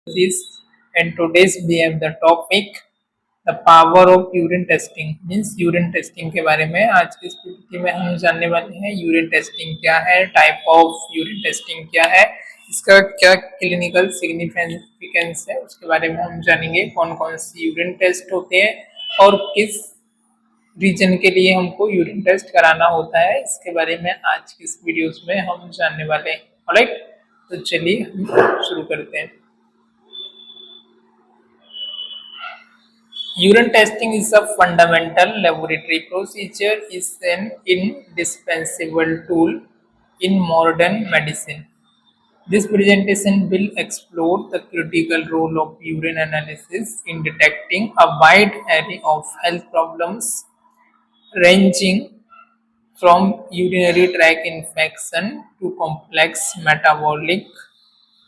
This and today's we have the topic the power of urine testing means urine testing के बारे में आज की इस पीपीटी में हम जानने वाले हैं। यूरिन टेस्टिंग क्या है, टाइप ऑफ यूरिन टेस्टिंग क्या है, इसका क्या क्लिनिकल सिग्निफिकेंस है, उसके बारे में हम जानेंगे। कौन कौन सी यूरिन टेस्ट होते हैं और किस रीजन के लिए हमको यूरिन टेस्ट कराना होता है, इसके बारे में आज की इस वीडियोस में हम जानने वाले हैं। ऑलराइट, तो चलिए हम शुरू करते हैं। Urine testing is a fundamental laboratory procedure, is an indispensable tool in modern medicine. This presentation will explore the critical role of urine analysis in detecting a wide array of health problems ranging from urinary tract infection to complex metabolic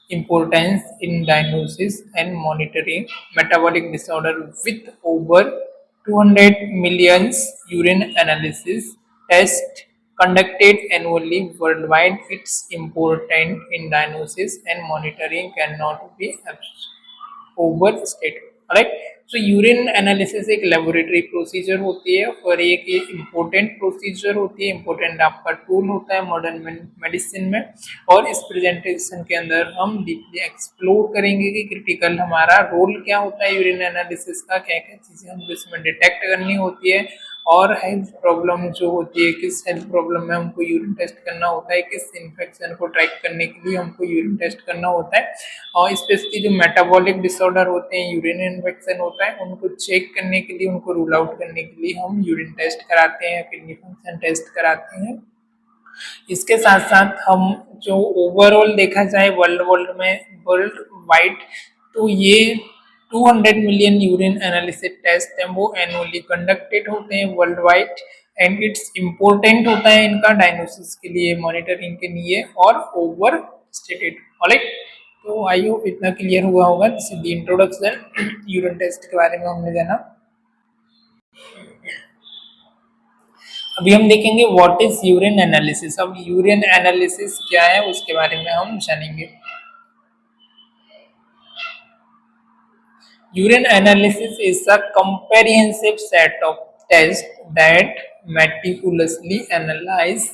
importance in diagnosis and monitoring metabolic disorder. With over 200 million urine analysis tests conducted annually worldwide, its importance in diagnosis and monitoring cannot be overstated. Right, so urine analysis एक laboratory procedure होती है और एक important procedure होती है, important आपका tool होता है मॉडर्न मेडिसिन में। और इस प्रेजेंटेशन के अंदर हम डीपली एक्सप्लोर करेंगे कि क्रिटिकल हमारा रोल क्या होता है यूरिन एनालिसिस का, क्या क्या चीज़ें हमको इसमें डिटेक्ट करनी होती है और हेल्थ प्रॉब्लम जो होती है, किस हेल्थ प्रॉब्लम में हमको यूरिन टेस्ट करना होता है, किस इन्फेक्शन को ट्रैक करने के लिए हमको यूरिन टेस्ट करना होता है, और स्पेशली जो मेटाबॉलिक डिसऑर्डर होते हैं, यूरिन इन्फेक्शन होता है, उनको चेक करने के लिए, उनको रूल आउट करने के लिए हम यूरिन टेस्ट कराते हैं, किडनी फंक्शन टेस्ट कराते हैं। इसके साथ साथ हम जो ओवरऑल देखा जाए वर्ल्ड वाइड, तो ये 200 मिलियन यूरिन एनालिसिस टेस्ट हैं वो एनुअली कंडक्टेड होते हैं world wide. And it's important होता है इनका डायग्नोसिस के लिए, मॉनिटरिंग के लिए और ओवर स्टेटेड। ऑलराइट, तो आई होप इतना क्लियर हुआ होगा। This is the introduction urine test के बारे में हमने जाना। अभी हम देखेंगे व्हाट इज यूरिन एनालिसिस। अब यूरिन एनालिसिस क्या है उसके बारे में हम जानेंगे। Urine analysis is a comprehensive set of tests that meticulously analyze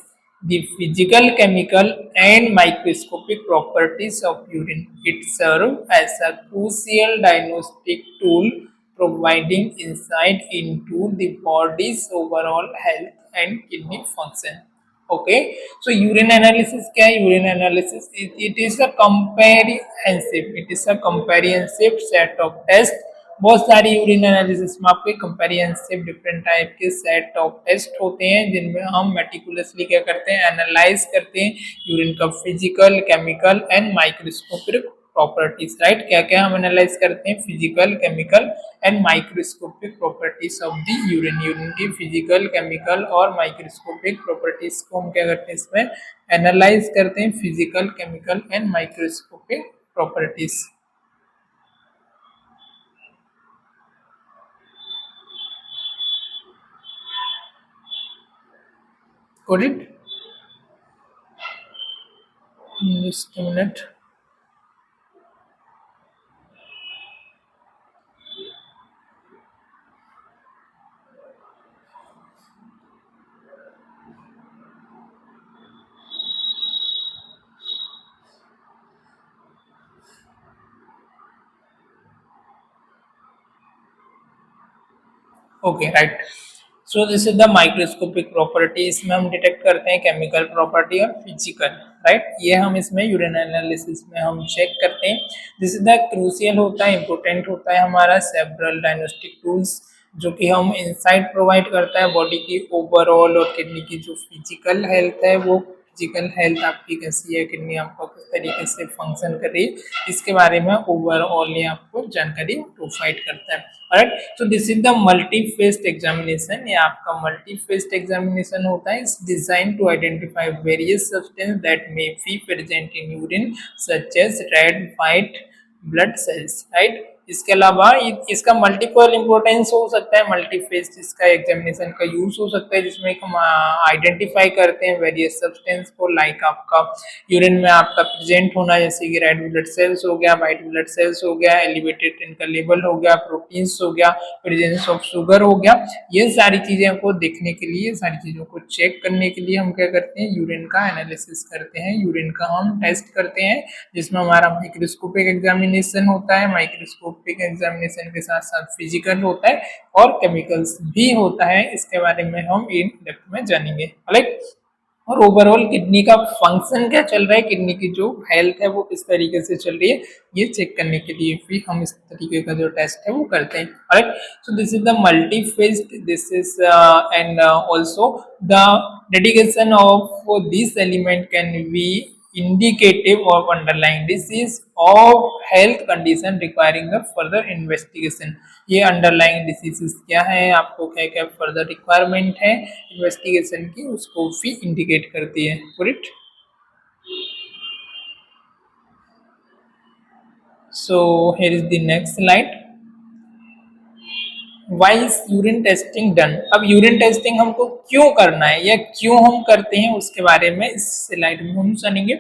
the physical, chemical, and microscopic properties of urine. It serves as a crucial diagnostic tool, providing insight into the body's overall health and kidney function. Okay, so urine analysis क्या है? Urine analysis it is a comprehensive set of tests। बहुत सारी urine analysis में आपके कंपेरिहेंसिव different type के set of test होते हैं जिनमें हम मेटिकुलसली क्या करते हैं, एनालाइज करते हैं यूरिन का physical, chemical and microscopic properties. Right, क्या क्या हम एनालाइज करते हैं? Physical, chemical and microscopic properties of the urine. Urine की फिजिकल, केमिकल और माइक्रोस्कोपिक प्रॉपर्टीज को हम क्या करते हैं, इसमें एनालाइज करते हैं, physical, chemical and microscopic properties. Got it? Just a minute. Okay, right, so this is the microscopic property. इसमें हम डिटेक्ट करते हैं केमिकल प्रॉपर्टी और फिजिकल। राइट, ये हम इसमें यूरिन एनालिसिस में हम चेक करते हैं। दिस इज द क्रूशियल होता है, इंपॉर्टेंट होता है हमारा सेवरल डायग्नोस्टिक टूल्स जो कि हम इंसाइट प्रोवाइड करता है बॉडी की ओवरऑल और किडनी की जो फिजिकल हेल्थ है, वो फिजिकल हेल्थ आपकी कैसी है, किडनी आपको किस तरीके से फंक्शन कर रही है, इसके बारे में ओवरऑल ये आपको जानकारी प्रोवाइड करता है। Right, so this is the multi phased examination. ये आपका मल्टी फेस्ड एग्जामिनेशन होता है। It's design to identify various substance that may be present in urine such as red, white blood cells. Right, इसके अलावा इसका multiple importance हो सकता है, मल्टी फेज इसका एग्जामिनेशन का यूज हो सकता है, जिसमें हम आइडेंटिफाई करते हैं वेरियस सब्सटेंस को, लाइक आपका यूरिन में आपका प्रेजेंट होना, जैसे कि रेड ब्लड सेल्स हो गया, व्हाइट ब्लड सेल्स हो गया, एलिवेटेड इनका लेवल हो गया, प्रोटीन्स हो गया, प्रेजेंस ऑफ शुगर हो गया। ये सारी चीजें को देखने के लिए, सारी चीजों को चेक करने के लिए हम क्या करते हैं, यूरिन का एनालिसिस करते हैं, यूरिन का हम टेस्ट करते हैं, जिसमें हमारा माइक्रोस्कोपिक एग्जामिनेशन होता है। माइक्रोस्कोपिक एग्जामिनेशन के साथ साथ फिजिकल होता है और केमिकल्स भी होता है। इसके बारे में हम इन डेप्थ में जानेंगे, राइट। और ओवरऑल किडनी का फंक्शन क्या चल रहा है, किडनी की जो हेल्थ है वो किस तरीके से चल रही है, ये चेक करने के लिए भी हम इस तरीके का जो टेस्ट है वो करते हैं, right. So this is the multi phased, this is and also the dedication of this element can be indicative of underlying disease of health condition requiring the further investigation। ये underlying diseases क्या है, आपको क्या क्या further requirement है investigation की, उसको भी indicate करती है, correct। So here is the next slide। Why is urine testing done. अब यूरिन टेस्टिंग हमको क्यों करना है या क्यों हम करते हैं, उसके बारे में इस स्लाइड में हम जानेंगे।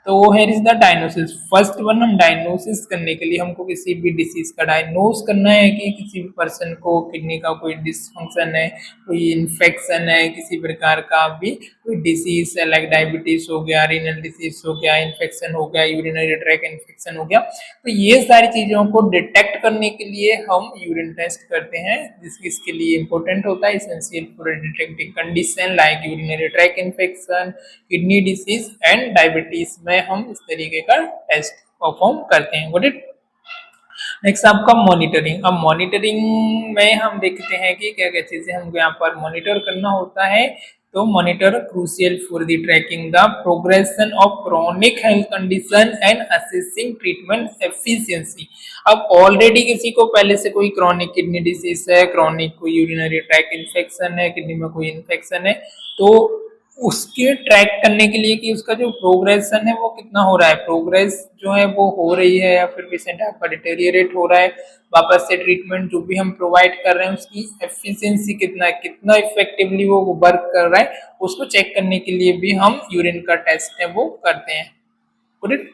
तो here is the diagnosis. First one, हम डायग्नोसिस करने के लिए हमको किसी भी डिसीज का डायग्नोस करना है कि किसी भी पर्सन को किडनी का कोई डिसफंक्शन है, कोई इन्फेक्शन है, किसी प्रकार का भी कोई डिसीज है, लाइक डायबिटीज हो गया, रीनल डिसीज हो गया, इन्फेक्शन हो गया, यूरिनरी ट्रैक इन्फेक्शन हो गया। तो ये सारी चीजों को डिटेक्ट करने के लिए हम यूरिन टेस्ट करते हैं, इसके लिए इंपॉर्टेंट होता है, essential for detecting condition like urinary track infection, kidney disease and diabetes में हम इस तरीके का टेस्ट परफॉर्म करते हैं, गॉट इट। नेक्स्ट आपका मॉनिटरिंग। अब मॉनिटरिंग में हम देखते हैं कि क्या क्या चीजें हमको यहाँ पर मॉनिटर करना होता है। तो monitor crucial for the tracking the progression of chronic health condition and assessing treatment efficiency. अब ऑलरेडी किसी को पहले से कोई क्रोनिक किडनी डिसीज है, क्रोनिक कोई यूरिनरी ट्रैक इन्फेक्शन है, किडनी में कोई इन्फेक्शन है, तो उसके ट्रैक करने के लिए कि उसका जो प्रोग्रेशन है वो कितना हो रहा है, प्रोग्रेस जो है वो हो रही है या फिर पेशेंट आपका डिटेरियरेट हो रहा है, वापस से ट्रीटमेंट जो भी हम प्रोवाइड कर रहे हैं उसकी एफिशिएंसी कितना है, कितना इफेक्टिवली वो वर्क कर रहा है, उसको चेक करने के लिए भी हम यूरिन का टेस्ट है वो करते हैं, correct.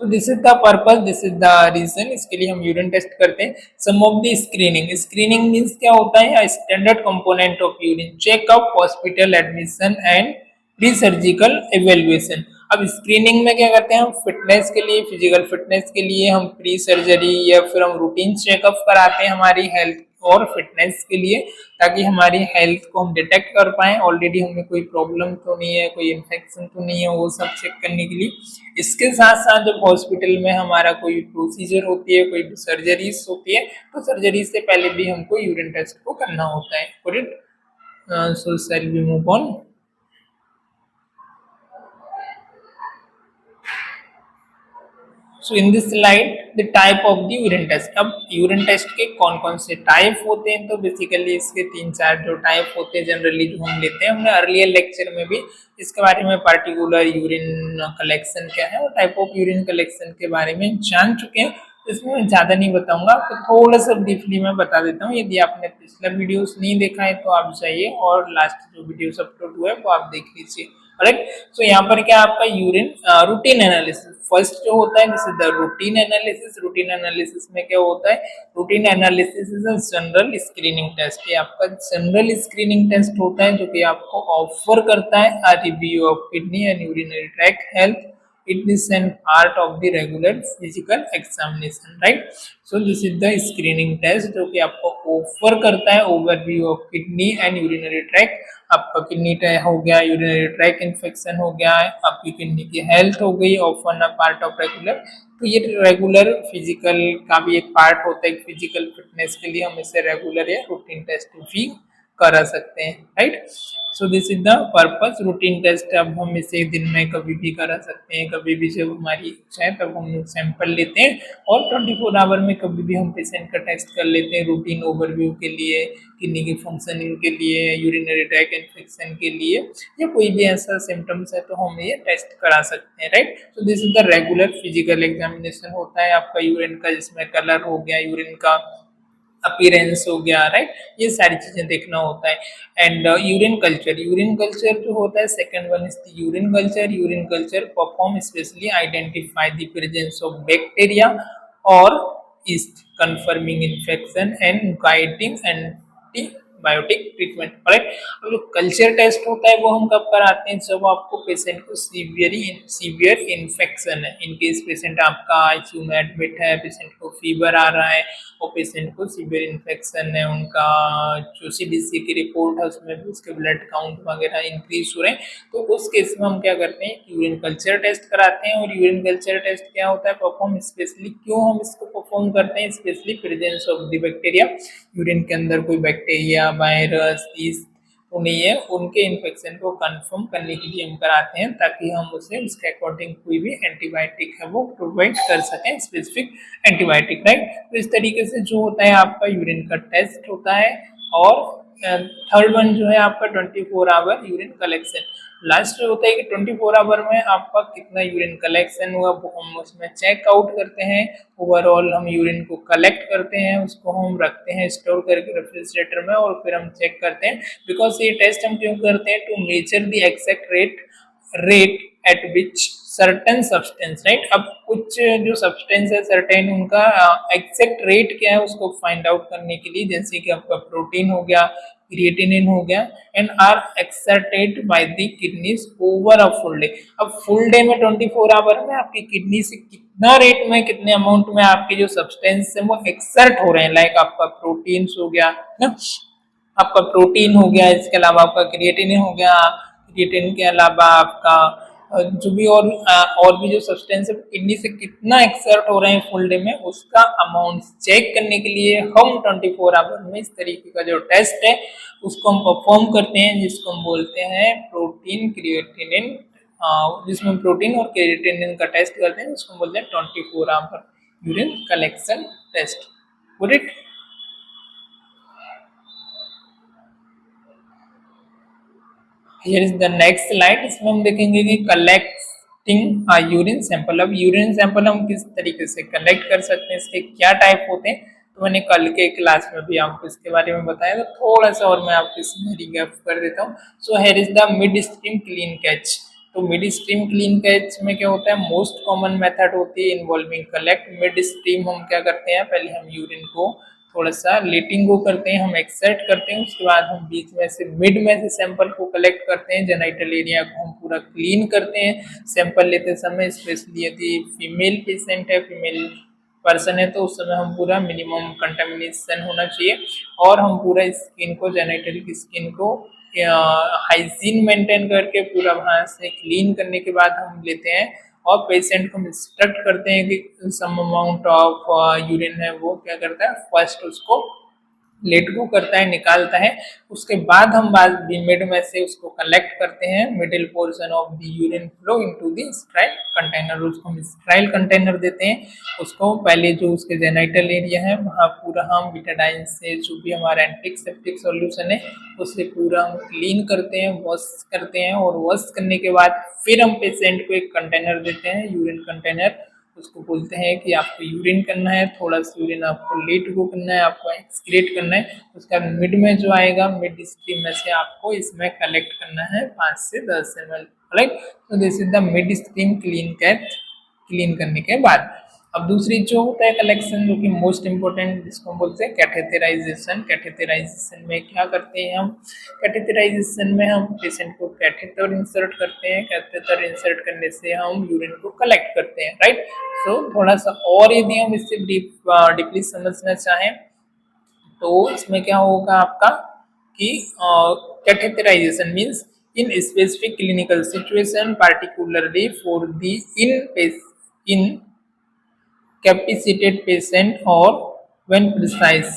So this is the purpose, this is the reason, इसके लिए हम यूरिन टेस्ट करते हैं। Some of the screening, screening means क्या होता है, standard component of urine checkup, hospital admission and pre surgical evaluation. अब स्क्रीनिंग में क्या करते हैं, हम फिटनेस के लिए, फिजिकल फिटनेस के लिए हम प्री सर्जरी या फिर हम रूटीन चेकअप कराते हैं हमारी हेल्थ और फिटनेस के लिए, ताकि हमारी हेल्थ को हम डिटेक्ट कर पाएं, ऑलरेडी हमें कोई प्रॉब्लम तो नहीं है, कोई इन्फेक्शन तो नहीं है, वो सब चेक करने के लिए। इसके साथ साथ जब हॉस्पिटल में हमारा कोई प्रोसीजर होती है, कोई सर्जरीज होती है, तो सर्जरी से पहले भी हमको यूरिन टेस्ट को करना होता है, correct. So shall we move on. So in this slide the type of the urine test. अब यूरिन टेस्ट के कौन कौन से टाइप होते हैं, तो बेसिकली इसके 3-4 जो टाइप होते हैं जनरली जो हम लेते हैं, हमने अर्लियर लेक्चर में भी इसके बारे में पार्टिकुलर यूरिन कलेक्शन क्या है और टाइप ऑफ यूरिन कलेक्शन के बारे में जान चुके हैं, इसमें मैं ज़्यादा नहीं बताऊंगा, तो थोड़ा सा ब्रीफली मैं बता देता हूँ। यदि आपने पिछला वीडियोस नहीं देखा है तो आप जाइए और लास्ट जो वीडियोस अपलोड हुआ है वो आप देख लीजिए, राइट। सो यहाँ पर क्या आपका यूरिन रूटीन एनालिसिस फर्स्ट जो होता है, this is the routine analysis. Routine analysis में क्या होता है, routine analysis is a general screening test. ये आपका जनरल स्क्रीनिंग टेस्ट होता है जो कि आपको ऑफर करता है a review of kidney and urinary tract health. It is an part of the regular physical examination, right? So this is the screening test जो कि आपको ऑफर करता है overview of kidney and urinary track. आपका kidney हो गया, urinary track infection हो गया, आपकी किडनी की हेल्थ हो गई, often a part of regular. तो ये रेगुलर फिजिकल का भी एक पार्ट होता है, फिजिकल फिटनेस के लिए हम इसे रेगुलर या रूटीन टेस्ट भी करा सकते हैं, right. So this is the purpose. Routine test अब हम इसे दिन में कभी भी करा सकते हैं, कभी भी जब हमारी इच्छा है तब हम सैंपल लेते हैं, और 24 आवर में कभी भी हम पेशेंट का टेस्ट कर लेते हैं रूटीन ओवरव्यू के लिए, किडनी की फंक्शनिंग के लिए, यूरिनरी ट्रैक इन्फेक्शन के लिए, या कोई भी ऐसा सिम्टम्स है तो हम ये टेस्ट करा सकते हैं, right. So this is the regular physical examination होता है आपका यूरिन का, जिसमें कलर हो गया, यूरिन का अपीयरेंस हो गया, राइट, ये सारी चीजें देखना होता है। एंड यूरिन कल्चर जो होता है, second one is the urine culture perform specially identify the presence of bacteria और yeast confirming infection and guiding antibiotic treatment, right. अब जो कल्चर टेस्ट होता है वो हम कब कराते हैं, जब आपको पेशेंट को सीवियर इन्फेक्शन है, इनकेस पेशेंट आपका आईसीयू में एडमिट है, पेशेंट को फीवर आ रहा है और पेशेंट को सीवियर इन्फेक्शन है, उनका जो सीबीसी की रिपोर्ट है उसमें भी उसके ब्लड काउंट वगैरह इंक्रीज हो रहे हैं, तो उस केस में हम क्या करते हैं, यूरिन कल्चर टेस्ट कराते हैं। और यूरिन कल्चर टेस्ट क्या होता है, परफॉर्म स्पेशली, क्यों हम इसको परफॉर्म करते हैं, specially presence of the bacteria, urine के अंदर कोई बैक्टीरिया, वायरस, यीस्ट तो नहीं है, उनके इन्फेक्शन को कंफर्म करने के लिए हम कराते हैं, ताकि हम उसे उसके अकॉर्डिंग कोई भी एंटीबायोटिक है वो प्रोवाइड कर सकें, स्पेसिफिक एंटीबायोटिक, राइट। तो इस तरीके से जो होता है आपका यूरिन का टेस्ट होता है। और थर्ड वन जो है आपका 24 आवर यूरिन कलेक्शन। लास्ट होता है कि 24 आवर में आपका कितना यूरिन कलेक्शन हुआ वो हम उसमें चेक आउट करते हैं। ओवरऑल हम यूरिन को कलेक्ट करते हैं, उसको हम रखते हैं स्टोर करके रेफ्रिजरेटर में, और फिर हम चेक करते हैं। बिकॉज ये टेस्ट हम क्यों करते हैं, to measure the exact rate at which certain substance, right. अब कुछ जो सब्सटेंस है सर्टेन, उनका एग्जैक्ट रेट क्या है उसको फाइंड आउट करने के लिए, जैसे कि आपका प्रोटीन हो गया, क्रिएटिनिन हो गया, and are excreted by the kidneys over a full day. अब फुल डे में 24 आवर में आपकी किडनी से कितना रेट में, कितने अमाउंट में आपके जो सब्सटेंस है वो एक्सर्ट हो रहे हैं, लाइक आपका प्रोटीन्स हो गया ना, आपका प्रोटीन हो गया, इसके अलावा आपका क्रिएटिनिन हो गया, क्रिएटिनिन के अलावा आपका जो भी और भी जो सब्सटेंस है किडनी से कितना एक्सर्ट हो रहे हैं फुल डे में, उसका अमाउंट चेक करने के लिए हम 24 आवर में इस तरीके का जो टेस्ट है उसको हम परफॉर्म करते हैं, जिसको हम बोलते हैं प्रोटीन क्रिएटिनिन, जिसमें प्रोटीन और क्रिएटिनिन का टेस्ट करते हैं, उसको बोलते हैं 24 hour urine collection test. Good it. Here is the next slide. इसमें हम देखेंगे कि कलेक्टिंग यूरिन सैंपल। अब यूरिन सैंपल हम किस तरीके से कलेक्ट कर सकते हैं, इसके क्या टाइप होते हैं, तो मैंने कल के क्लास में भी आपको इसके बारे में बताया, तो थोड़ा सा और मैं आपको इसमें रिकैप कर देता हूँ। So here is the mid stream clean catch. तो मिड स्ट्रीम क्लीन कैच में क्या होता है, मोस्ट कॉमन मेथड होती है इन्वॉल्विंग कलेक्ट मिड स्ट्रीम। हम क्या करते हैं, पहले हम यूरिन को थोड़ा सा लेटिंग को करते हैं, हम एक्सर्ट करते हैं, उसके बाद हम बीच में से मिड में से सैंपल को कलेक्ट करते हैं, जेनाइटल एरिया को हम पूरा क्लीन करते हैं सैंपल लेते समय। स्पेशली यदि फीमेल पेशेंट है, फीमेल पर्सन है, तो उस समय हम पूरा मिनिमम कंटेमिनेशन होना चाहिए, और हम पूरा स्किन को, जेनाइटल की स्किन को हाइजीन मेंटेन करके पूरा वहां से क्लीन करने के बाद हम लेते हैं, और पेशेंट को इंस्ट्रक्ट करते हैं कि सम अमाउंट ऑफ यूरिन है वो क्या करता है, फर्स्ट उसको लेट गो करता है, निकालता है। उसके बाद हम मिड में से उसको कलेक्ट करते हैं, middle portion of the urine flow into the स्ट्राइल container, उसको हम स्ट्राइल कंटेनर देते हैं। उसको पहले जो उसके जेनाइटल एरिया है वहाँ पूरा हम बिटाडाइन से, जो भी हमारा एंटीसेप्टिक सॉल्यूशन है उससे पूरा हम क्लीन करते हैं, वॉश करते हैं, और वॉश करने के बाद फिर हम पेशेंट को एक कंटेनर देते हैं, यूरिन कंटेनर। उसको बोलते हैं कि आपको यूरिन करना है, थोड़ा सा यूरिन आपको लेट गो करना है, आपको एक्सक्रीट करना है, उसका मिड में जो आएगा, मिड स्ट्रीम में से आपको इसमें कलेक्ट करना है 5 से 10 ml, राइट। तो this is the mid stream clean catch, clean करने के बाद। अब दूसरी जो होता है कलेक्शन, जो कि मोस्ट इंपॉर्टेंट, जिसको हम बोलते हैं कैथेटराइजेशन। कैथेटराइजेशन में क्या करते हैं हम, कैथेटराइजेशन में हम पेशेंट को कैथेटर इंसर्ट करते हैं, कैथेटर इंसर्ट करने से हम यूरिन को कलेक्ट करते हैं, राइट। सो थोड़ा सा और यदि हम इससे डीपली समझना चाहें तो इसमें क्या होगा आपका कि catheterisation means in specific clinical situation, particularly for the in capacitated patient or when precise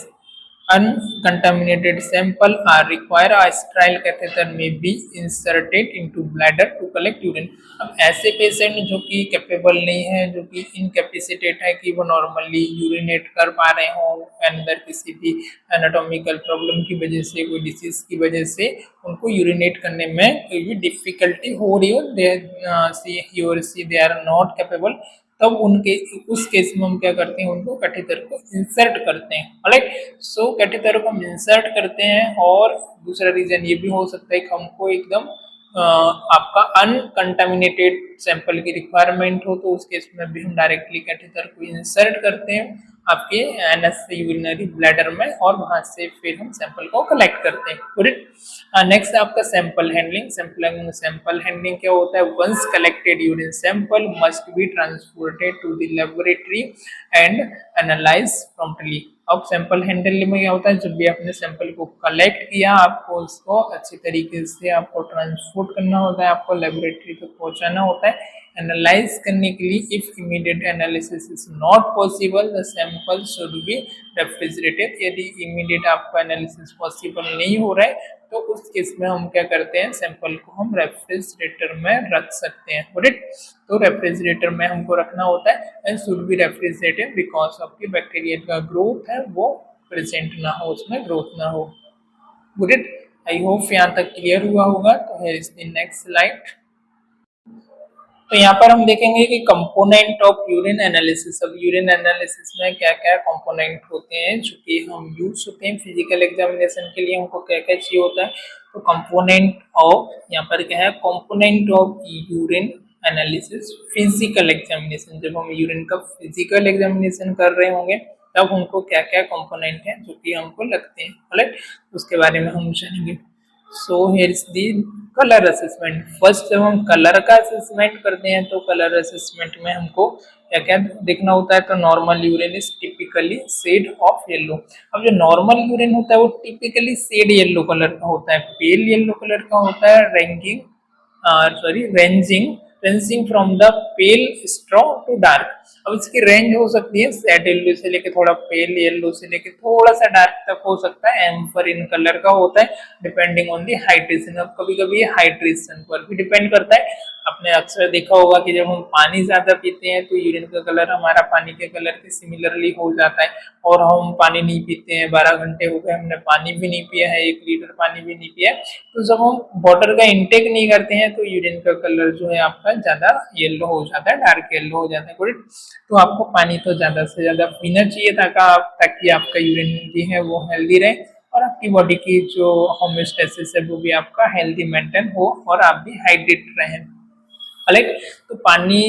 uncontaminated sample are require a sterile catheter may be inserted into bladder to collect urine। अब ऐसे पेशेंट जो कि capable नहीं है, जो कि इनकेपेसिटेट है कि वो नॉर्मली यूरिनेट कर पा रहे हो, अंदर किसी भी एनाटॉमिकल प्रॉब्लम की वजह से, कोई डिसीज की वजह से उनको यूरिनेट करने में कोई भी डिफिकल्टी हो रही हो, दे आर नॉट कैपेबल, तब उनके उस केस में हम क्या करते हैं, उनको कैथेटर को इंसर्ट करते हैं। राइट, सो कैथेटर को हम इंसर्ट करते हैं। और दूसरा रीजन ये भी हो सकता है कि हमको एकदम आपका अनकंटामिनेटेड सैंपल की रिक्वायरमेंट हो, तो उस केस में भी हम डायरेक्टली कैथेटर को इंसर्ट करते हैं आपके एनएस यूरिनरी ब्लैडर में, और वहां से फिर हम सैंपल को कलेक्ट करते हैं। नेक्स्ट आपका सैंपल हैंडलिंग। सैंपल हैंडलिंग क्या होता है? Once collected urine sample must be transported to the laboratory and analyse promptly. अब सैंपल हैंडलिंग में क्या होता है? जब भी आपने सैंपल को कलेक्ट किया, आपको उसको अच्छी तरीके से आपको ट्रांसपोर्ट करना होता है, आपको लेबोरेटरी तक पहुंचाना होता है एनालाइज करने के लिए। If immediate analysis is not possible, the sample should be refrigerated. यदि इमीडिएट आपका एनालिसिस पॉसिबल नहीं हो रहा है, तो उस केस में हम क्या करते हैं, सैंपल को हम रेफ्रिजरेटर में रख सकते हैं। राइट, तो रेफ्रिजरेटर में हमको रखना होता है and should be refrigerated because of की बैक्टीरिया का ग्रोथ है वो प्रेजेंट ना हो, उसमें ग्रोथ ना हो। गुड, आई होप यहाँ तक क्लियर हुआ होगा। तो here is the next slide. तो यहाँ पर हम देखेंगे कि कंपोनेंट ऑफ यूरिन एनालिसिस। अब यूरिन एनालिसिस में क्या क्या कंपोनेंट होते हैं जो कि हम यूज होते हैं फिजिकल एग्जामिनेशन के लिए, हमको क्या क्या चाहिए होता है। तो कंपोनेंट ऑफ, यहाँ पर क्या है, component of urine analysis physical examination. जब हम यूरिन का फिजिकल एग्जामिनेशन कर रहे होंगे तब हमको क्या क्या कंपोनेंट है जो कि हमको लगते हैं, राइट, उसके बारे में हम जानेंगे। So here is the colour assessment. First जब हम कलर का असेसमेंट करते हैं तो कलर असेसमेंट में हमको क्या क्या देखना होता है। तो normal urine is typically shade of yellow. अब जो नॉर्मल यूरिन होता है वो टिपिकली शेड येलो कलर का होता है, पेल येलो कलर का होता है, ranging from the pale straw to dark. अब इसकी रेंज हो सकती है सैड येलो से लेके थोड़ा पेल येलो से लेके थोड़ा सा डार्क तक हो सकता है। एम्फर इन कलर का होता है डिपेंडिंग ऑन दी हाइड्रेशन। अब कभी कभी हाइड्रेशन पर भी डिपेंड करता है। आपने अक्सर देखा होगा कि जब हम पानी ज्यादा पीते हैं तो यूरिन का कलर हमारा पानी के कलर के सिमिलरली हो जाता है, और हम पानी नहीं पीते हैं, 12 घंटे हो गए हमने पानी भी नहीं पिया है, 1 लीटर पानी भी नहीं पिया है, तो जब हम वाटर का इंटेक नहीं करते हैं तो यूरिन का कलर जो है आपका ज्यादा येलो हो जाता है, डार्क येलो हो जाता है। गुड, तो आपको पानी तो ज्यादा से ज्यादा पीना चाहिए ताकि आपका यूरिन भी है वो हेल्दी रहे और आपकी बॉडी की जो होम्योस्टेसिस है वो भी आपका हेल्दी मेंटेन हो और आप भी हाइड्रेट रहें। राइट, तो पानी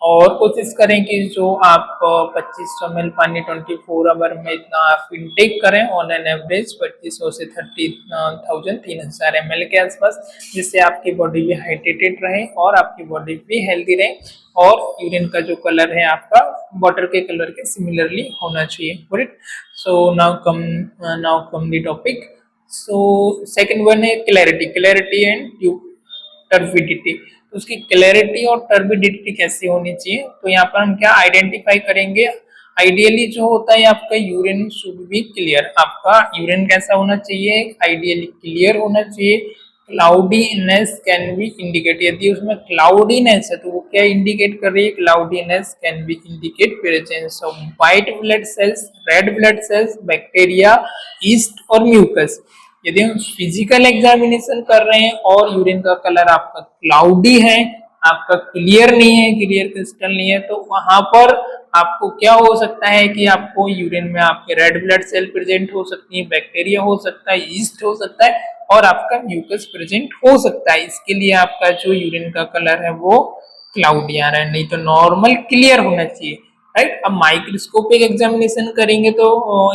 और कोशिश करें कि जो आप 2500 ml पानी 24 आवर में इतना आप इनटेक करें ऑन एन एवरेज 2500 से 30,000 ml के आसपास, जिससे आपकी बॉडी भी हाइड्रेटेड रहे और आपकी बॉडी भी हेल्दी रहे और यूरिन का जो कलर है आपका वाटर के कलर के सिमिलरली होना चाहिए। Right, so now come the topic. So second one है क्लैरिटी एंड टर्बिडिटी। तो उसकी क्लैरिटी और टर्बिडिटी कैसी होनी चाहिए, तो यहाँ पर हम क्या आइडेंटिफाई करेंगे। आइडियली जो होता है आपका यूरिन शुड बी क्लियर। आपका यूरिन कैसा होना चाहिए, आइडियली क्लियर होना चाहिए। क्लाउडीनेस कैन बी इंडिकेट, यदि उसमें क्लाउडीनेस है तो वो क्या इंडिकेट कर रही है, cloudiness can be indicate presence of white blood sales, red blood sales, bacteria, east और म्यूकस। यदि हम फिजिकल एग्जामिनेशन कर रहे हैं और यूरिन का कलर आपका क्लाउडी है, आपका क्लियर नहीं है, क्लियर क्रिस्टल नहीं है, तो वहां पर आपको क्या हो सकता है कि आपको यूरिन में आपके रेड ब्लड सेल प्रेजेंट हो सकती है, बैक्टीरिया हो सकता है, ईस्ट हो सकता है और आपका म्यूकस प्रेजेंट हो सकता है। इसके लिए आपका जो यूरिन का कलर है वो क्लाउडी आ रहा है, नहीं तो नॉर्मल क्लियर होना चाहिए। राइट, अब माइक्रोस्कोपिक एग्जामिनेशन करेंगे तो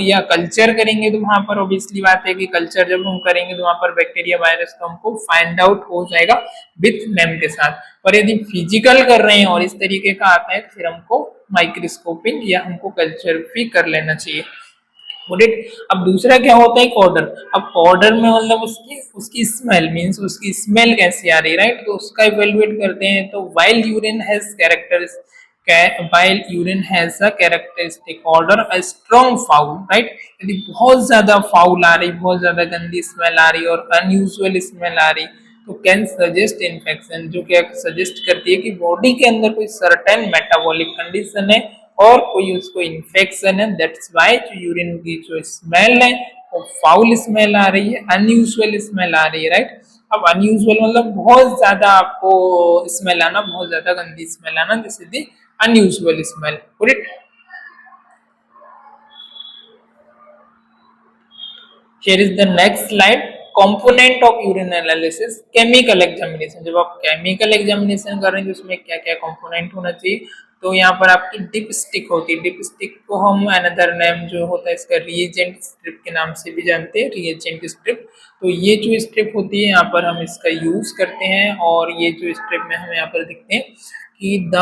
या कल्चर करेंगे तो वहां पर ऑब्वियसली बात है कि कल्चर जब हम करेंगे तो वहां पर बैक्टीरिया वायरस तो हमको फाइंड आउट हो जाएगा विथ नेम के साथ। पर यदि फिजिकल कर रहे हैं और इस तरीके का आता है फिर हमको माइक्रोस्कोपिक या हमको कल्चर भी कर लेना चाहिए। अब दूसरा क्या होता है, एक ऑर्डर। अब ऑर्डर में मतलब उसकी स्मेल मींस उसकी स्मेल कैसी आ रही है, राइट, तो उसका इवेलुएट करते हैं। तो while urine has while urine has a characteristic odor, a strong foul, right? यदि बहुत ज्यादा फाउल आ रही, बहुत ज्यादा गंदी स्मेल आ रही और अनयूजुअल स्मेल आ रही, तो कैन सजेस्ट इन्फेक्शन, जो क्या सजेस्ट करती है कि बॉडी के अंदर कोई सर्टेन मेटाबॉलिक कंडीशन है और कोई उसको इन्फेक्शन है। दैट्स वाई जो यूरिन की जो स्मेल है वो फाउल स्मेल आ रही है, अनयूजुअल स्मेल आ रही है, राइट? अब अनयूजुअल मतलब बहुत ज्यादा आपको स्मेल आना, बहुत ज्यादा गंदी स्मेल आना, this is the unusual smell. Correct? Here is the next slide. Component of urine analysis, chemical examination। जब आप केमिकल एग्जामिनेशन कर रहे हैं, उसमें क्या क्या कंपोनेंट होना चाहिए, तो यहाँ पर आपकी डिप स्टिक होती है। डिप स्टिक को हम अनदर नेम जो होता है इसका रिएजेंट स्ट्रिप के नाम से भी जानते हैं, रिएजेंट स्ट्रिप। तो ये जो स्ट्रिप होती है यहाँ पर हम इसका यूज करते हैं, और ये जो स्ट्रिप में हमें यहाँ पर दिखते हैं कि the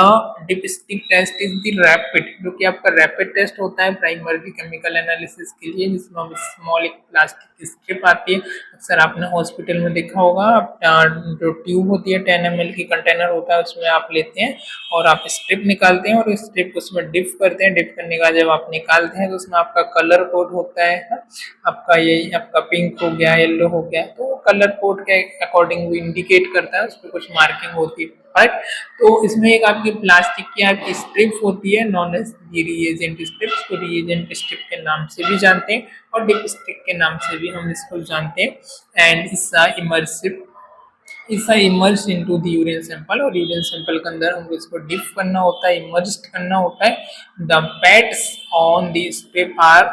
dipstick test is the rapid, जो कि आपका रैपिड टेस्ट होता है प्राइमरी केमिकल एनालिसिस के लिए, जिसमें हम स्मॉल एक प्लास्टिक की स्ट्रिप आती है। अक्सर आपने हॉस्पिटल में देखा होगा, जो ट्यूब होती है 10 ml की कंटेनर होता है, उसमें आप लेते हैं और आप स्ट्रिप निकालते हैं और स्ट्रिप उसमें डिप करते हैं। डिप करने का जब आप निकालते हैं तो उसमें आपका कलर कोड होता है, आपका ये आपका पिंक हो गया, येलो हो गया, तो कलर कोड के अकॉर्डिंग वो इंडिकेट करता है, उस पर कुछ मार्किंग होती है, राइट? तो इसमें एक आपकी प्लास्टिक की आपकी स्ट्रिप होती है, नॉन एज रिएजेंट स्ट्रिप, तो रिएजेंट स्ट्रिप के नाम से भी जानते हैं और डिप स्टिक के नाम से भी हम इसको जानते हैं। एंड इसका emerge into the urine sample, और यूरिन सैंपल के अंदर हमको इसको डिप करना होता है, इमर्ज करना होता है। The pads on the strip are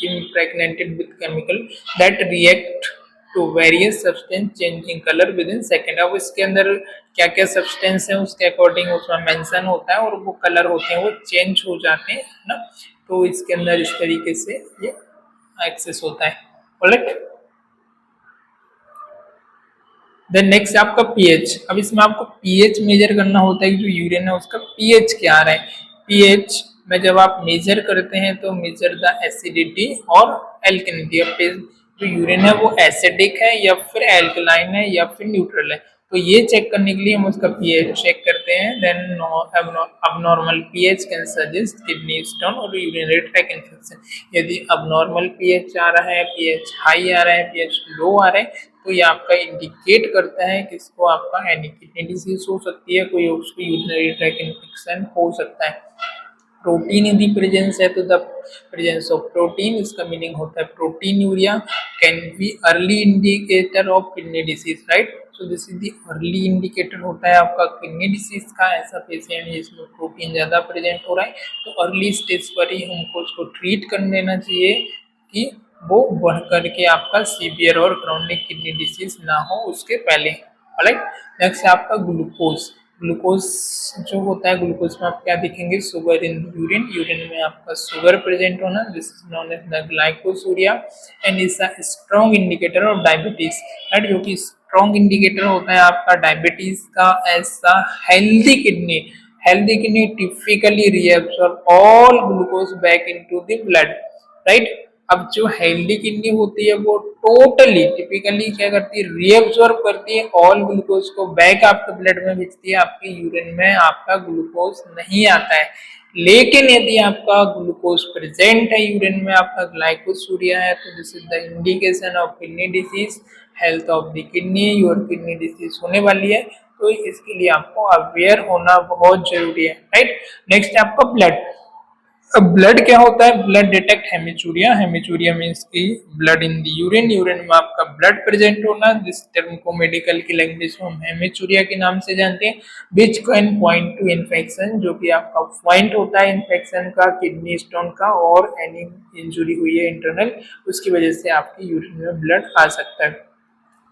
impregnated with chemical that react to various substance changing color within second। अब इसके अंदर क्या क्या सब्सटेंस है उसके अकॉर्डिंग उसमें मेंशन होता है, और वो कलर होते हैं वो चेंज हो जाते हैं ना। तो इसके अंदर इस तरीके से ये एक्सेस होता है। करेक्ट? देन नेक्स्ट आपका पीएच। अब इसमें आपको पीएच मेजर करना होता है कि जो यूरिन है उसका पीएच क्या आ रहा है। पीएच में जब आप मेजर करते हैं तो मेजर द एसिडिटी और एल्कलिनिटी। अब जो यूरिन है वो एसिडिक है या फिर एल्कलाइन है या फिर न्यूट्रल है, तो ये चेक करने के लिए हम उसका पीएच चेक करते हैं। Then abnormal pH can suggest kidney stone और यूरिनरी ट्रैक्ट इन्फेक्शन। यदि अबनॉर्मल पीएच आ रहा है, पीएच हाई आ रहा है, पीएच लो आ रहा है, तो ये आपका इंडिकेट करता है कि इसको आपका एनी किडनी डिजीज हो सकती है, कोई उसको यूरिनरी ट्रैक्ट इन्फेक्शन हो सकता है। प्रोटीन यदि प्रेजेंस है तो द प्रेजेंस ऑफ प्रोटीन, इसका मीनिंग होता है protein urea can be early indicator of kidney disease, right? So this is the early indicator होता है आपका किडनी डिसीज का। ऐसा पेशेंट जिसमें प्रोटीन ज्यादा प्रेजेंट हो रहा है तो अर्ली स्टेज पर ही हमको उसको ट्रीट कर लेना चाहिए कि वो बढ़ करके आपका सीवियर और क्रॉनिक किडनी डिसीज ना हो उसके पहले। राइट? नेक्स्ट है आपका ग्लूकोज। ग्लूकोज जो होता है, ग्लूकोज में आप क्या देखेंगे, शुगर इन यूरिन, यूरिन में आपका शुगर प्रेजेंट होना, this is known as the glycosuria and is a strong indicator of diabetes, right? जो कि स्ट्रॉन्ग इंडिकेटर होता है आपका डायबिटीज का। ऐसा healthy kidney typically reabsorb all glucose back into the blood, right? अब जो हेल्दी किडनी होती है वो टोटली टिपिकली क्या करती है, रीअब्सॉर्ब करती है ऑल ग्लूकोज को, बैक आपके ब्लड में भेजती है, आपके यूरिन में आपका ग्लूकोज नहीं आता है। लेकिन यदि आपका ग्लूकोज प्रेजेंट है यूरिन में, आपका ग्लाइकोसूरिया है, तो this is the indication of kidney disease, health of the kidney, your kidney disease होने वाली है। तो इसके लिए आपको अवेयर होना बहुत जरूरी है, राइट? नेक्स्ट है आपका ब्लड। अब ब्लड क्या होता है, ब्लड डिटेक्ट हेमिचूरिया, हेमिचूरिया मींस की blood in the urine, urine में आपका ब्लड प्रेजेंट होना, जिस टर्म को मेडिकल की लैंग्वेज में हम हेमिचूरिया के नाम से जानते हैं। Which can point two infection, जो कि आपका पॉइंट होता है इन्फेक्शन का, किडनी स्टोन का, और एनी इंजुरी हुई है इंटरनल, उसकी वजह से आपकी यूरिन में ब्लड आ सकता है।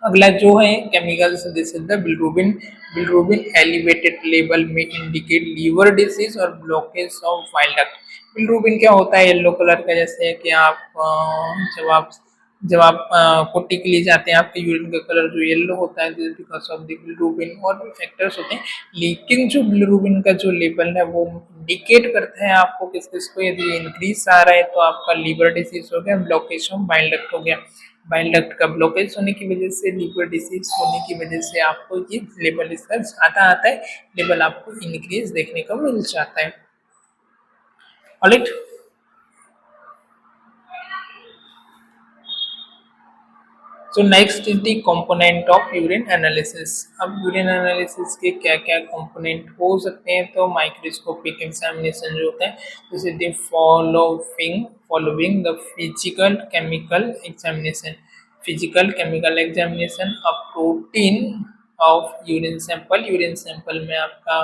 अगला जो है chemicals, this is the bilirubin. Bilirubin elevated level में इंडिकेट लीवर डिसीज और blockage of bile duct. Bilirubin क्या होता है, येलो कलर का, जैसे कि जब आप पोटी के लिए जाते हैं, आपके यूरिन का कलर जो येलो होता है बिकॉज ऑफ द बिलिरुबिन, और भी फैक्टर्स होते हैं। लेकिन जो बिलिरुबिन का जो लेवल है वो इंडिकेट करता है आपको किस किस को, यदि इंक्रीज आ रहा है तो आपका लीवर डिसीज हो गया, ब्लॉकेज ऑफ बाइल डक्ट हो गया। बाइल डक्ट का ब्लॉकेज होने की वजह से, लीवर डिसीज होने की वजह से आपको ये लेवल इसका ज़्यादा आता है, लेवल आपको इंक्रीज देखने को मिल जाता है। Alright, so next is the component of urine analysis. अब यूरिन एनालिसिस के क्या क्या कंपोनेंट हो सकते हैं, तो माइक्रोस्कोपिक एग्जामिनेशन जो होता है, जैसे the following the physical chemical examination, physical chemical examination, a protein of urine sample में आपका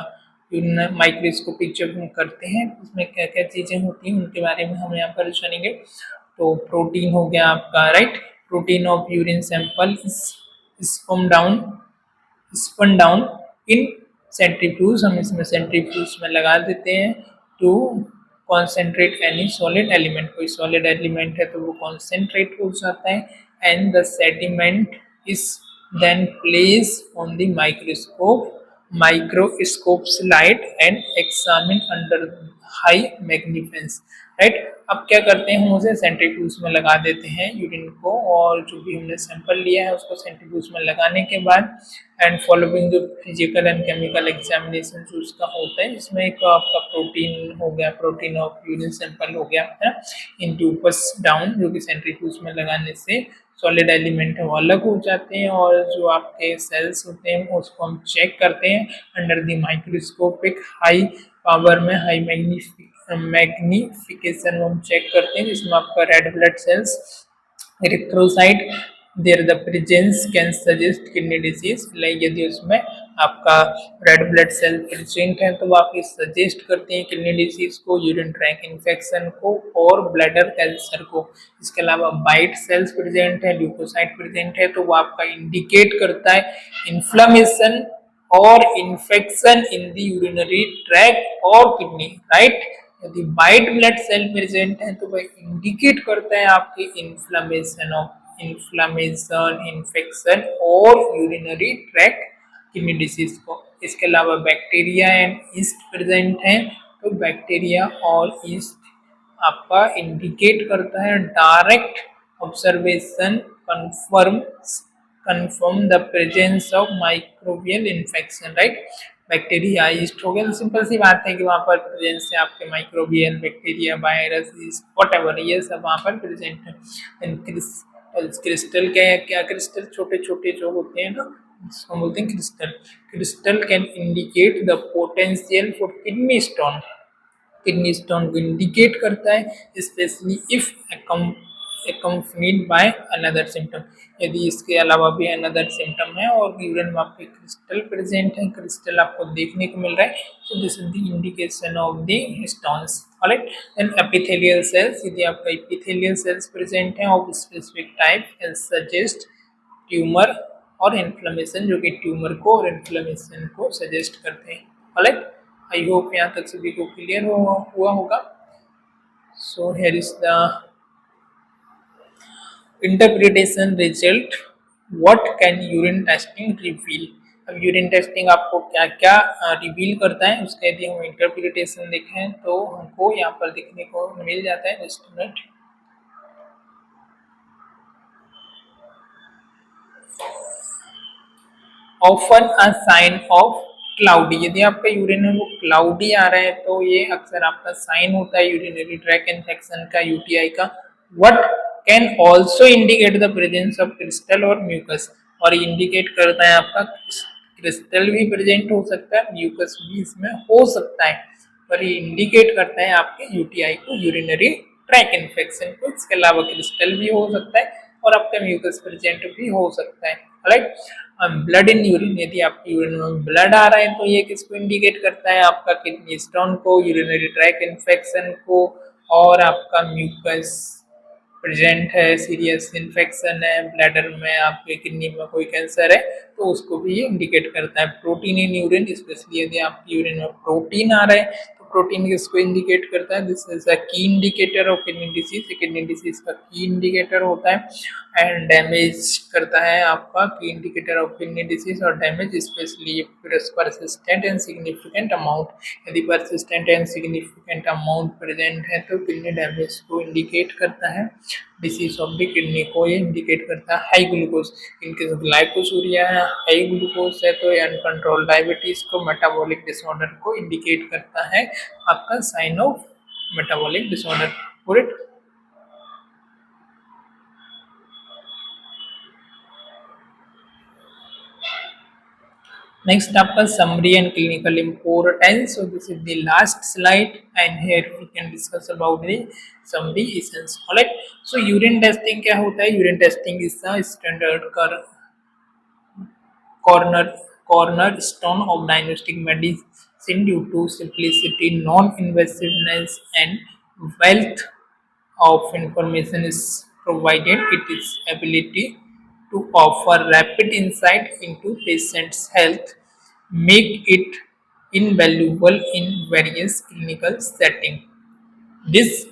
यूरिन माइक्रोस्कोपिक जब हम करते हैं उसमें क्या क्या चीज़ें होती हैं उनके बारे में हम यहाँ पर जानेंगे। तो प्रोटीन हो गया आपका, right, protein of urine sample spun down in centrifuge, हम इसमें सेंट्रीफ्यूज में लगा देते हैं to concentrate any solid element, कोई सॉलिड एलिमेंट है तो वो कॉन्सेंट्रेट हो जाता है, and the sediment is then place on the microscope slide and examine under high magnificence, right. अब क्या करते हैं, हम उसे सेंट्रीफ्यूज में लगा देते हैं यूरिन को, और जो भी हमने सैंपल लिया है उसको सेंट्रीफ्यूज में लगाने के बाद एंड फॉलोइंग जो फिजिकल एंड केमिकल एग्जामिनेशन जो उसका होता है, इसमें एक आपका प्रोटीन हो गया, प्रोटीन ऑफ यूरिन सैंपल हो गया है इन ट्यूबस डाउन, जो कि सेंट्रीफ्यूज में लगाने से सॉलिड एलिमेंट है वो अलग हो जाते हैं, और जो आपके सेल्स होते हैं उसको हम चेक करते हैं under the microscopic high power में, हाई मैग्निफिकेशन हम चेक करते हैं, जिसमें आपका red blood cells, erythrocyte, there the presence can suggest kidney disease, like यदि उसमें आपका रेड ब्लड सेल प्रेजेंट है तो वो आपकी सजेस्ट करते हैं किडनी डिजीज को, यूरिन ट्रैक इन्फेक्शन को और ब्लैडर कैंसर को। इसके अलावा वाइट सेल्स प्रेजेंट है, ल्यूकोसाइट प्रेजेंट है तो वो आपका इंडिकेट करता है इन्फ्लेमेशन और infection in the urinary track और किडनी, राइट। यदि वाइट ब्लड सेल प्रेजेंट है तो वह इंडिकेट करता है आपके इन्फ्लेमेशन, इन्फेक्शन और यूरिनरी ट्रैक किडनी डिसीज को। इसके अलावा बैक्टीरिया एंड ईस्ट प्रेजेंट है तो बैक्टीरिया और ईस्ट आपका इंडिकेट करता है direct observation confirm the presence of microbial infection, right. Bacteria yeast हो गया तो सिंपल सी बात है कि वहाँ पर प्रेजेंस है आपके माइक्रोबियल, बैक्टीरिया, वायरस, व्हाटएवर, ये सब वहाँ पर प्रेजेंट है। क्रिस्टल क्या क्रिस्टल छोटे छोटे जो होते हैं ना, उसको बोलते हैं crystal. Crystal can indicate the potential for kidney stone, kidney stone को इंडिकेट करता है, specially if accompanied by another symptom, यदि इसके अलावा भी अनदर सिम्टम है और यूरिन में आपके क्रिस्टल प्रेजेंट है, क्रिस्टल आपको देखने को मिल रहा है, so this is the indication of the stones, alright। then epithelial cells, यदि आपका epithelial cells प्रेजेंट है of specific type can suggest tumour और इन्फ्लेमेशन, जो कि ट्यूमर को और इन्फ्लेमेशन को सजेस्ट करते हैं, alright। आई होप यहाँ तक सभी को क्लियर हुआ होगा। So here is the interpretation result, what can urine testing reveal. अब यूरिन टेस्टिंग आपको क्या क्या रिवील करता है उसका यदि हम इंटरप्रिटेशन देखें तो हमको यहाँ पर देखने को मिल जाता है, just minute. Often a sign of cloudy, यदि आपका यूरिन है वो क्लाउडी आ रहा है तो ये अक्सर आपका साइन होता है यूरिनरी ट्रैक इन्फेक्शन का, यूटीआई का। What can also indicate the presence of crystal और म्यूकस, और इंडिकेट करता है आपका क्रिस्टल भी प्रेजेंट हो सकता है, म्यूकस भी इसमें हो सकता है, पर ये इंडिकेट करता है आपके यूटीआई को, यूरिनरी ट्रैक इन्फेक्शन को। इसके अलावा क्रिस्टल भी हो सकता है और आपका म्यूकस प्रेजेंट भी हो सकता है, राइट। ब्लड इन यूरिन, यदि आपकी यूरिन में ब्लड आ रहा है तो ये किसको इंडिकेट करता है, आपका किडनी स्टोन को, यूरिनरी ट्रैक इन्फेक्शन को, और आपका म्यूकस प्रेजेंट है, सीरियस इन्फेक्शन है, ब्लैडर में आपके किडनी में कोई कैंसर है तो उसको भी ये इंडिकेट करता है। प्रोटीन इन यूरिन, स्पेशली यदि आपकी यूरिन में प्रोटीन आ रहा है तो प्रोटीन किसको इंडिकेट करता है, दिस इज अ की indicator of kidney disease, kidney disease का की इंडिकेटर होता है। एंड डैमेज करता है आपका की इंडिकेटर ऑफ किडनी डिसीज और damage specially persistent and significant amount. यदि persistent and significant amount present है तो किडनी डैमेज को इंडिकेट करता है, डिसीज ऑफ द किडनी को ये इंडिकेट करता है। हाई ग्लूकोज, इनके ग्लाइकोसूरिया है, हाई ग्लूकोज है तो अनकंट्रोल डायबिटीज को, मेटाबॉलिक डिसऑर्डर को इंडिकेट करता है, आपका sign of metabolic disorder. Next आपका summary and clinical importance. So this is the last slide and here we can discuss about the summary essence. Alright. So urine testing क्या होता है? Urine testing is the standard corner cornerstone of diagnostic medicine due to simplicity, non-invasiveness and wealth of information is provided. It is ability to offer rapid insight into patient's health, make it invaluable in various clinical settings. This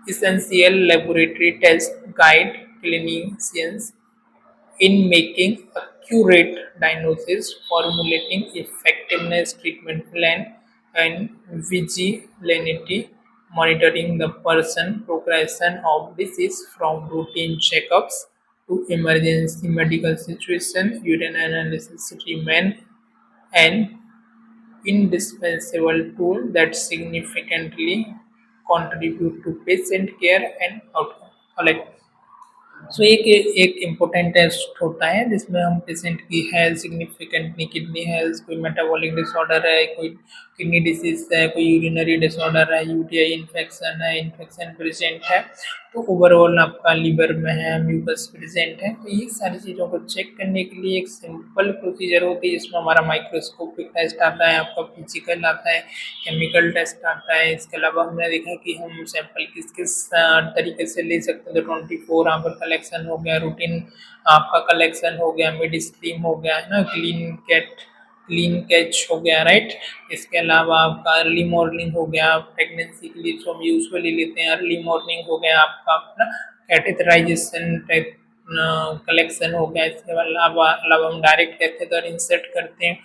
essential laboratory test guide clinicians in making accurate diagnosis, formulating effectiveness treatment plan, and vigilantly monitoring the person progression of disease from routine checkups to emergency medical situation. Urine analysis remain an indispensable tool that significantly contribute to patient care and outcome. Alright. सो एक एक important test होता है जिसमें हम patient की health, significantly kidney health, कोई metabolic disorder है, कोई किडनी डिसीज है, कोई यूरिनरी डिसऑर्डर है, यूटीआई इन्फेक्शन है, इन्फेक्शन प्रेजेंट है, तो ओवरऑल आपका लीवर में है, म्यूकस प्रेजेंट है, तो ये सारी चीज़ों को चेक करने के लिए एक सिंपल प्रोसीजर होती है जिसमें हमारा माइक्रोस्कोपिक टेस्ट आता है, आपका फिजिकल आता है, केमिकल टेस्ट आता है। इसके अलावा हमने देखा कि हम सैंपल किस किस तरीके से ले सकते हैं, तो 24 आवर कलेक्शन हो गया, रूटीन आपका कलेक्शन हो गया, मिड स्ट्रीम हो गया है ना, क्लीन कैच हो गया, राइट। इसके अलावा आपका अर्ली मॉर्निंग हो गया, प्रेगनेंसी के लिए जो हम यूजुअली लेते हैं अर्ली मॉर्निंग हो गया आपका अपना कैटेटराइजेशन कलेक्शन हो गया। इसके अलावा हम डायरेक्ट कैथेटर इंसर्ट करते हैं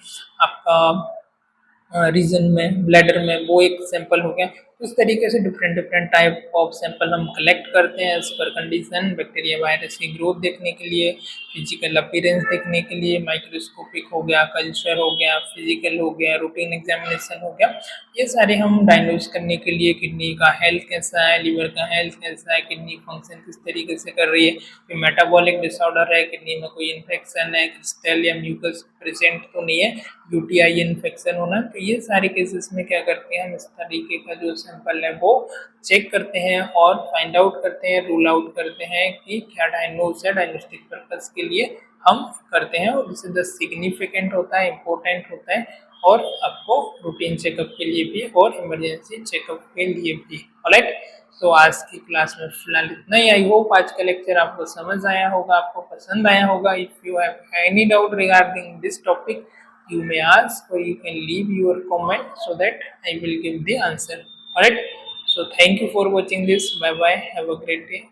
आपका रीजन में, ब्लैडर में, वो एक सैंपल हो गया। उस तरीके से different different type of sample हम कलेक्ट करते हैं as per condition, bacteria virus की ग्रोथ देखने के लिए, फिजिकल अपीयरेंस देखने के लिए, माइक्रोस्कोपिक हो गया, कल्चर हो गया, फिजिकल हो गया, रूटीन एग्जामिनेशन हो गया, ये सारे हम डायग्नोज करने के लिए किडनी का हेल्थ कैसा है, लीवर का हेल्थ कैसा है, किडनी फंक्शन किस तरीके से कर रही है, कोई मेटाबॉलिक डिसऑर्डर है, किडनी में कोई इन्फेक्शन है, क्रिस्टल या म्यूकस प्रेजेंट तो नहीं है, यूटीआई इन्फेक्शन होना, तो ये सारे केसेस में क्या करते हैं हम इस तरीके का जो सैंपल है वो चेक करते हैं और फाइंड आउट करते हैं, रूल आउट करते हैं कि क्या डायग्नोस है, डायग्नोस्टिक पर्पस के लिए हम करते हैं, और इससे द सिग्निफिकेंट होता है, इम्पोर्टेंट होता है, और आपको रूटीन चेकअप के लिए भी और इमरजेंसी चेकअप के लिए भी। ऑलराइट, तो आज की क्लास में फिलहाल इतना ही। आई होप आज का लेक्चर आपको समझ आया होगा, आपको पसंद आया होगा। If you have any doubt regarding this topic you may ask or you can leave your comment so that I will give the answer. Alright, so thank you for watching this. Bye bye, have a great day.